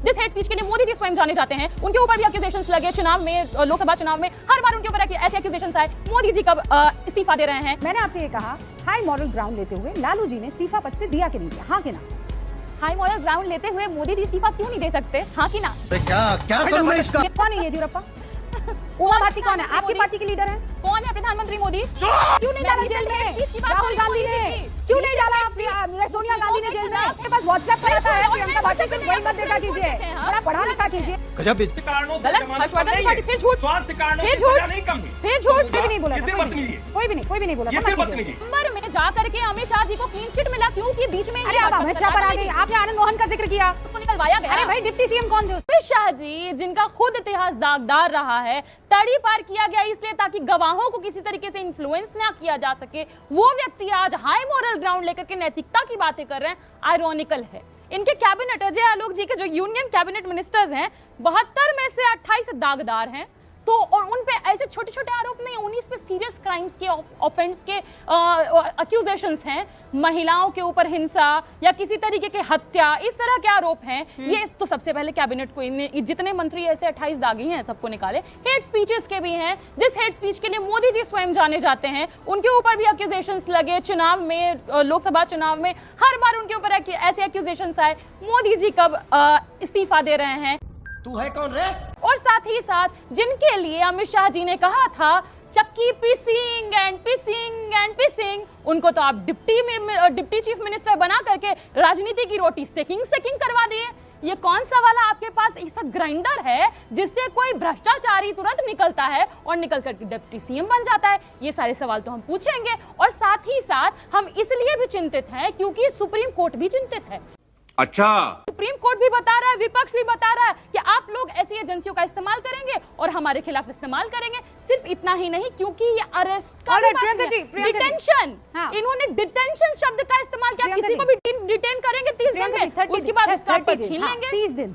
जिस hate speech के लिए मोदी जी स्वयं जाने जाते हैं, उनके ऊपर भी एक्यूजेशंस लगे। चुनाव में, लोकसभा चुनाव में हर बार उनके ऊपर ऐसे एक्यूजेशंस आए। मोदी जी कब इस्तीफा दे रहे हैं? मैंने आपसे ये कहा, हाई मॉरल ग्राउंड लेते हुए लालू जी ने इस्तीफा पद से दिया कि नहीं दिया, हाँ कि ना? हाई मॉरल ग्राउंड लेते हुए मोदी जी इस्तीफा क्यों नहीं दे सकते, हाँ कि ना? क्या करूं मैं इसका? कौन है येदियुरप्पा? उमा भारती कौन है? आपकी पार्टी के लीडर है? कौन है प्रधानमंत्री मोदी? क्यों नहीं डाला जेल में? राहुल गांधी ने क्यों नहीं डाला? सोनिया गांधी ने जेल में? आपके पास व्हाट्सएप पर आता है, प्रियंका भाटी से वही मत देखा कीजिए, थोड़ा पढ़ा लिखा कीजिए। गजब गलत, हर्षवर्धन त्रिपाठी फिर झूठ, स्वास्थ्य कारणों फिर से झूठ, सजा नहीं कम हुई। फिर झूठ। कोई भी नहीं बोला था, कोई भी नहीं बोला था। नवंबर में जाकर के अमित शाह जी को क्लीन चिट मिला, क्योंकि बीच में अरे आप अमित शाह पर आ गई, आपने आनंद मोहन का जिक्र किया, उसको निकलवाया गया। अरे भाई डिप्टी सीएम कौन थे? अमित शाह जी, जिनका खुद इतिहास दागदार रहा है, तड़ी पार किया गया इसलिए ताकि गवाहों को किसी तरीके से इन्फ्लुएंस ना किया जा सके, वो व्यक्ति आज हाई मॉरल ग्राउंड लेकर के नैतिकता की बातें कर रहे हैं। आयरॉनिकल है। इनके कैबिनेट, अजय आलोक जी के जो यूनियन कैबिनेट मिनिस्टर्स हैं, 72 में से 28 दागदार हैं। तो और उन पे ऐसे छोटे छोटे आरोप नहीं, 19 पे सीरियस क्राइम्स के, ऑफेंस के एक्यूजेशंस हैं। महिलाओं के ऊपर हिंसा या किसी तरीके की हत्या, इस तरह के आरोप हैं। ये तो सबसे पहले कैबिनेट को जितने मंत्री ऐसे 28 दागी हैं सबको निकाले। हेट स्पीचेस के भी हैं, जिस हेट स्पीच के लिए मोदी जी स्वयं जाने जाते हैं, उनके ऊपर भी एक्यूजेशंस लगे। चुनाव में, लोकसभा चुनाव में हर बार उनके ऊपर ऐसे एक्यूजेशंस आए। मोदी जी कब इस्तीफा दे रहे हैं? तू है कौन रे? और साथ ही साथ जिनके लिए अमित शाह जी ने कहा था चक्की पीसिंग एंड पीसिंग एंड पीसिंग, उनको तो आप डिप्टी चीफ मिनिस्टर बना करके राजनीति की रोटी सेकिंग करवा दिए। ये कौन सा वाला आपके पास ऐसा ग्राइंडर है जिससे कोई भ्रष्टाचारी तुरंत निकलता है और निकल करके डिप्टी सीएम बन जाता है? ये सारे सवाल तो हम पूछेंगे। और साथ ही साथ हम इसलिए भी चिंतित हैं क्योंकि सुप्रीम कोर्ट भी चिंतित है। अच्छा, सुप्रीम कोर्ट भी बता रहा है, विपक्ष भी बता रहा है कि आप लोग ऐसी एजेंसियों का इस्तेमाल करेंगे और हमारे खिलाफ इस्तेमाल करेंगे। सिर्फ इतना ही नहीं, क्योंकि ये अरेस्ट का डिटेंशन, इन्होंने डिटेंशन शब्द का इस्तेमाल किया। किसी को भी डिटेन करेंगे 30 दिन में, उसके बाद उसका पद छीन लेंगे।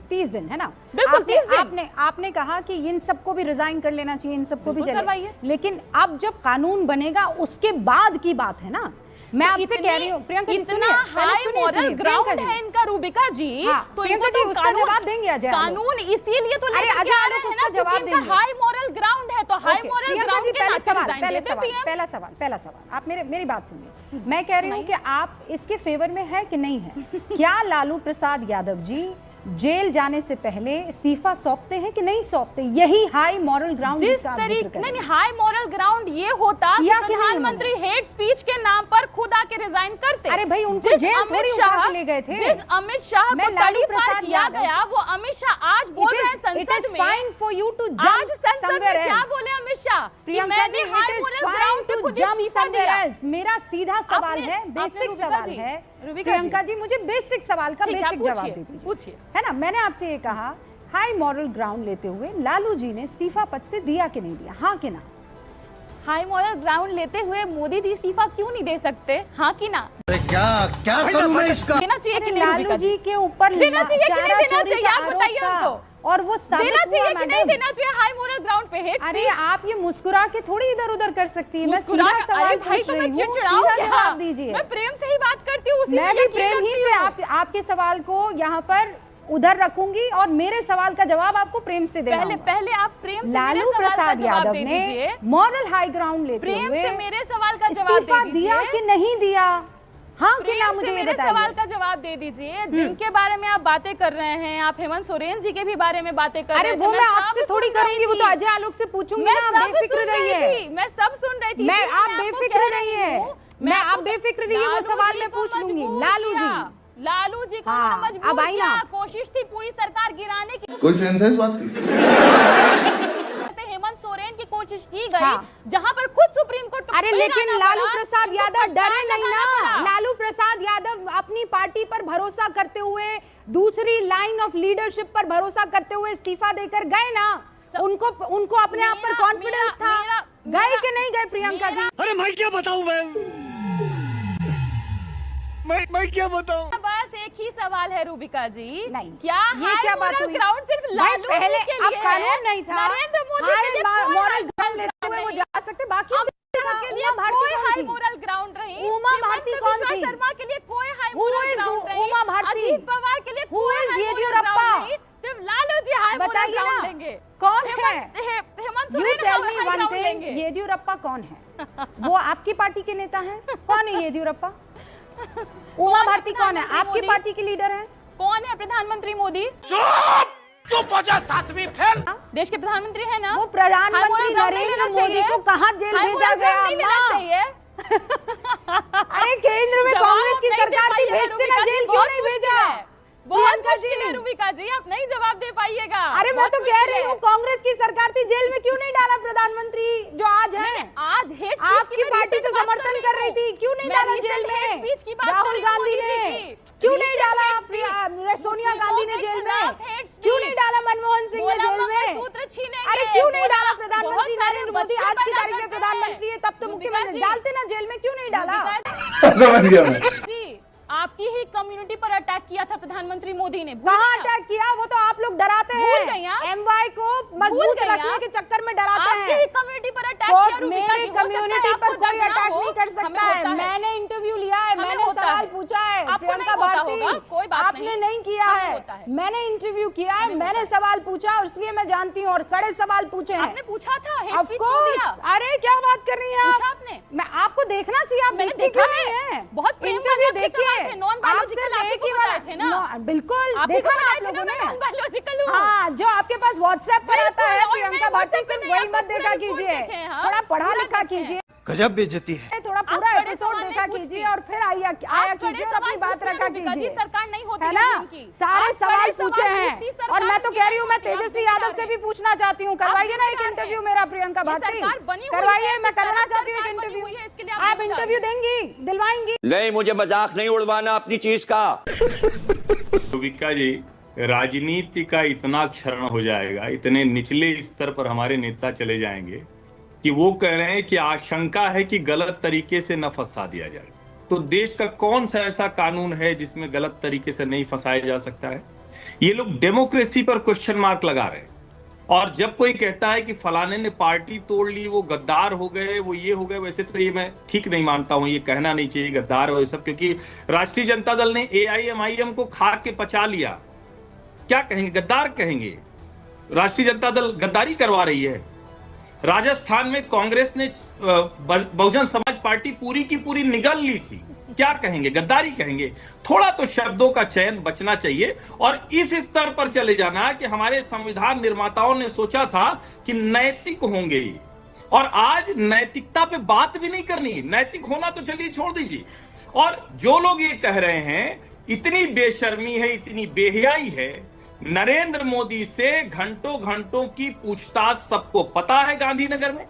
30 दिन है ना? बिल्कुल 30 दिन। आपने कहा कि इन सबको भी रिजाइन कर लेना चाहिए, इन सबको भी चले, लेकिन अब जब कानून बनेगा उसके बाद की बात है ना। मैं आपसे कह रही हूँ प्रियंका जी, इतना हाई मॉरल ग्राउंड है इनका रूबिका जी, तो इनको तो उसका जवाब देंगे अजय कानून इसीलिए तो अरे अजय आलोक उसका जवाब देंगे। हाई मॉरल ग्राउंड है तो हाई मॉरल ग्राउंड के पहला सवाल आप मेरी बात सुनिए। मैं कह रही हूँ कि आप इसके फेवर में है कि नहीं है? क्या लालू प्रसाद यादव जी जेल जाने से पहले इस्तीफा सौंपते हैं कि नहीं सौंपते? यही हाई मॉरल ग्राउंड जिसका आप जिक्र कर रहे हैं। नहीं, हाई मॉरल ग्राउंड ये होता कि प्रधानमंत्री हेट स्पीच के नाम पर खुद आके रिजाइन करते। अरे भाई उनको जेल थोड़ी उठा के ले गए थे। जिस अमित शाह को तड़ी पार किया गया, वो अमित शाह आज बोल रहे हैं संसद में, fine for you to jump somewhere else. क्या बोले Amit Shah? Priyanka ji, it is fine to jump somewhere else. मेरा सीधा सवाल है, बेसिक सवाल है प्रियंका जी, मुझे बेसिक सवाल का बेसिक जवाब दे दीजिए, है ना? मैंने आपसे ये कहा, हाई मॉरल ग्राउंड लेते हुए लालू जी ने इस्तीफा पद से दिया कि नहीं दिया, हाँ कि ना? हाई मॉरल ग्राउंड लेते हुए मोदी जी इस्तीफा क्यों नहीं दे सकते, हाँ कि ना? अरे क्या करूं मैं इसका? देना चाहिए कि नहीं? लालू जी के ऊपर देना चाहिए कि नहीं देना चाहिए, आप बताइए हमको। और वो देना चाहिए कि नहीं देना चाहिए हाई मॉरल ग्राउंड पे हेट? अरे आप ये मुस्कुरा के थोड़ी इधर उधर कर सकती है। मैं सीधा सवाल पूछ रही हूँ, सीधा जवाब दीजिए। मैं प्रेम से ही बात करती हूँ, मैं भी प्रेम ही से आपके सवाल को यहाँ पर उधर रखूंगी और मेरे सवाल का जवाब आपको प्रेम से देना। पहले आप प्रेम से लालू प्रसाद यादव ने मॉरल हाई ग्राउंड लेते हुए प्रेम से मेरे सवाल का जवाब इस्तीफा दिया कि नहीं दिया, हाँ कि ना? मुझे मेरे सवाल का जवाब दे दीजिए। जिनके बारे में आप बातें कर रहे हैं, आप हेमंत सोरेन जी के भी बारे में बातें कर रहे हैं। अरे वो मैं आपसे थोड़ी करूंगी, वो तो अजय आलोक से पूछूंगी ना। आप बेफिक्र रहिए, मैं सब सुन रही थी। आप बेफिक्र रहिए, मैं आप बेफिक्र रहिए, वो सवाल मैं पूछ लूंगी। लालू जी को अब आई ना, कोशिश थी पूरी सरकार गिराने की। कोई सेंस है इस बात की? हेमंत सोरेन की कोशिश की गई, जहां पर खुद सुप्रीम कोर्ट। अरे लेकिन लालू प्रसाद यादव डरे नहीं ना। लालू प्रसाद यादव अपनी पार्टी पर भरोसा करते हुए, दूसरी लाइन ऑफ लीडरशिप पर भरोसा करते हुए इस्तीफा देकर गए ना। उनको अपने आप पर कॉन्फिडेंस था। गए कि नहीं गए प्रियंका जी? अरे मैं क्या बताऊं, मैं क्या बताऊं? बस एक ही सवाल है रूबिका जी, नहीं क्या ये क्या बात हुई? ग्राउंड सिर्फ लालू पहले के अब लिए कानून नहीं था, नरेंद्र मोदी के लिए मॉरल ग्राउंड लेते हुए वो जा सकते, बाकी के लिए कोई हाई मोरल ग्राउंड रही। उमा भारती कौन थी? शर्मा के लिए कोई हाई मोरल ग्राउंड रही। उमा भारती? अजीत पवार के लिए येदियुरप्पा? बताइए ना, लेंगे। कौन है? Hemant You Soren tell me high one ground thing, लेंगे। येदियुरप्पा कौन है? वो आपकी पार्टी के नेता हैं? कौन है येदियुरप्पा? उमा भारती कौन है? आपकी मोदी? पार्टी की लीडर है? कौन है प्रधानमंत्री मोदी? चुप हो जा, सातवीं फेल। देश के प्रधानमंत्री है ना? वो प्रधानमंत्री हाई मोरल ग्राउंड नहीं नरेंद्र लेना मोदी चाहिए? को कहाँ जेल हाई भेजा मोरल गया? ग्राउंड नहीं लेना अम्मा? चाहिए? अरे केंद्र में जवाब कांग्रेस की नहीं दे सरकार थी, पाई है भेजते ना रूबिका जी, जेल, क्यों बहुत नहीं मुश्किल भेजा? है। बहुत प्रियंका मुश्किल है जी, रूबिका जी, आप नहीं जवाब दे पाइएगा। अरे मैं बहुत तो कह मुश्किल रही है। हूँ कांग्रेस की सरकार थी, जेल में क्यों नहीं डाला प्रधानमंत्री जो आज है? आज हेट स्पीच आपकी पार्टी तो समर्थन कर रही थी, क्यों नहीं डाला जेल में? राहुल गांधी ने क्यों नहीं डाला? सोनिया गांधी ने जेल में क्यों नहीं डाला? मनमोहन सिंह ने जेल में अरे क्यों नहीं डाला? प्रधानमंत्री नरेंद्र मोदी आज की तारीख में प्रधानमंत्री है, तब तो मुख्यमंत्री डालते ना जेल में, क्यों नहीं डाला? समझ गया मैं। आपकी ही कम्युनिटी पर अटैक किया था प्रधानमंत्री मोदी ने। कहाँ अटैक किया? वो तो आप लोग डराते भूल गई हैं, आप? एमवाई को मजबूत गई रखने आप? के चक्कर में डराते आपकी ही हैं। कम्युनिटी पर अटैक किया कोर्ट रूबिका मेरे जी, हो सकता है कम्युनिटी आपको पर कोई दर्द ना अटैक हो, नहीं कर हमें सकता होता है। मैंने इंटरव्यू लिया है, हमें मैंने होता सवाल है। पूछा है। आपको प्रियंका नहीं होता भारती, होगा, कोई बात आपने नहीं किया हमें है। होता है। मैंने इंटरव्यू किया है, मैंने सवाल पूछा और इसलिए मैं जानती हूँ, और कड़े सवाल पूछे हैं। आपने पूछा था हेट Of स्पीच क्यों course, दिया? अरे क्या बात कर रही हैं पूछा आप? आपने? मैं आपको देखना चाहिए, आप मैंने देखती देखा क्यों नहीं है। है? बहुत प्रेम इंटरव्यू वाले आपके सवाल थे, non-biological आप ही को बताए थे ना? बिल्कुल आप ही देखा को ना बताए आप थे ना, लोगों मैं ने। non-biological हूँ। हाँ, जो आपके पास व्हाट्सएप पर आता है बिल्कुल, और प्रियंका मैं भारती WhatsApp सिर्फ पे वही नहीं, मत आपको देखा पूरा कीजिए, report देखे हैं, हाँ, थोड़ा पढ़ा पूरा लिखा देखे हैं। कीजिए, गजब बेइज्जती है। थोड़ा आप पूरा कड़े एपिसोड सवाल देखा नहीं कीजिए पूछती। और फिर आया आप कीजिए कड़े और अपनी सवाल बात पूछते हैं, रखा रूबिका जी, कीजिए, सरकार नहीं होती है है ना? इनकी। सारे आप सवाल कड़े पूछे सवाल हैं पूछती, और मैं तो सरकार कह रही हूँ, मैं नहीं होती, तेजस्वी आप यादव देखते से भी रहे। पूछना चाहती हूँ, करवाइए ना एक देखते इंटरव्यू रहे। मेरा प्रियंका ये भारती, सरकार बनी हुई करवाइए, है, मैं करना सरकार चाहती हूँ एक बनी इंटरव्यू। हुई है, इसके लिए आप आप जिम्मेदार इंटरव्यू हैं। देंगी, दिलवाएंगी? नहीं, मुझे मजाक नहीं उड़वाना अपनी चीज का। रूबिका जी, राजनीति का इतना क्षरण हो जाएगा, इतने निचले स्तर पर हमारे नेता चले जाएंगे कि वो कह रहे हैं कि आशंका है कि गलत तरीके से न फंसा दिया जाए। तो देश का कौन सा ऐसा कानून है जिसमें गलत तरीके से नहीं फंसाया जा सकता है? ये लोग डेमोक्रेसी पर क्वेश्चन मार्क लगा रहे हैं। और जब कोई कहता है कि फलाने ने पार्टी तोड़ ली, वो गद्दार हो गए, वो ये हो गए, वैसे तो ये मैं ठीक नहीं मानता हूं, ये कहना नहीं चाहिए गद्दार हो ये सब, क्योंकि राष्ट्रीय जनता दल ने AIMIM को खा के पचा लिया। क्या कहेंगे? गद्दार कहेंगे। राष्ट्रीय जनता दल गद्दारी करवा रही है। राजस्थान में कांग्रेस ने बहुजन समाज पार्टी पूरी की पूरी निगल ली थी। क्या कहेंगे? गद्दारी कहेंगे। थोड़ा तो शब्दों का चयन बचना चाहिए और इस स्तर पर चले जाना कि हमारे संविधान निर्माताओं ने सोचा था कि नैतिक होंगे ये, और आज नैतिकता पे बात भी नहीं करनी। नैतिक होना तो चलिए छोड़ दीजिए। और जो लोग ये कह रहे हैं, इतनी बेशर्मी है, इतनी बेहयाई है। नरेंद्र मोदी से घंटों घंटों की पूछताछ सबको पता है गांधीनगर में।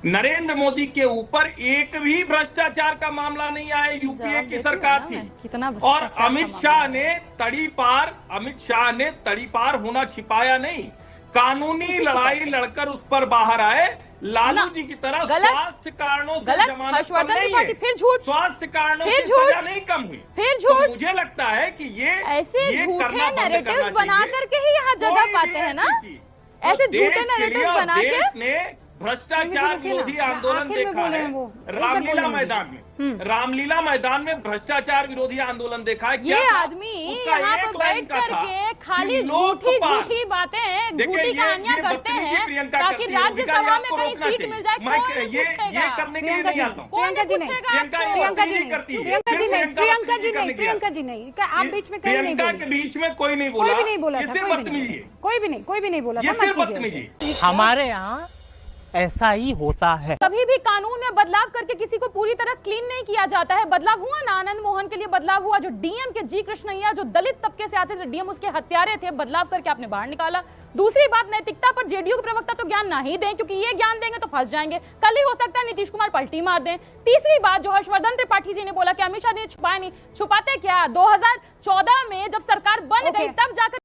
नरेंद्र मोदी के ऊपर एक भी भ्रष्टाचार का मामला नहीं आया, यूपीए की सरकार थी। और अमित शाह ने तड़ीपार होना छिपाया नहीं, कानूनी लड़ाई लड़कर उस पर बाहर आए। लालू जी की तरह स्वास्थ्य कारणों से जमानत कम नहीं है, स्वास्थ्य कारणों से सजा नहीं कम हुई। तो मुझे लगता है कि ये ऐसे झूठे नैरेटिव्स बना करके ही यहाँ जगह पाते हैं ना, ऐसे झूठे नैरेटिव्स बना के। भ्रष्टाचार विरोधी आंदोलन देखा है रामलीला मैदान में, रामलीला मैदान में भ्रष्टाचार विरोधी आंदोलन देखा है। ये आदमी यहाँ पर बैठ करके खाली झूठी झूठी बातें, झूठी कहानियां करते हैं ताकि राज्यसभा में कहीं सीट मिल जाए। ये करने के लिए नहीं आता हूँ। प्रियंका जी नहीं, प्रियंका जी नहीं, आप बीच में कहीं नहीं प्रियंका के बीच में कोई नहीं बोला, कोई भी नहीं बोला था, बदतमीजी, कोई भी नहीं बोला था, ये सिर्फ बदतमीजी। हमारे यहाँ ऐसा ही होता है। कभी भी कानून में बदलाव करके किसी को पूरी तरह क्लीन नहीं किया जाता है। बदलाव हुआ ना, आनंद मोहन के लिए बदलाव हुआ, जो डीएम के जी कृष्णैया जो दलित तबके से आते थे, डीएम उसके हत्यारे थे, बदलाव करके आपने बाहर निकाला। दूसरी बात, नैतिकता पर जेडीयू के प्रवक्ता तो ज्ञान ना ही दें, क्योंकि ये ज्ञान देंगे तो फंस जाएंगे, कल ही हो सकता है नीतीश कुमार पलटी मार दें। तीसरी बात, जो हर्षवर्धन त्रिपाठी जी ने बोला कि अमित शाह ने छुपाया नहीं, छुपाते क्या? 2014 में जब सरकार बन गई तब जाकर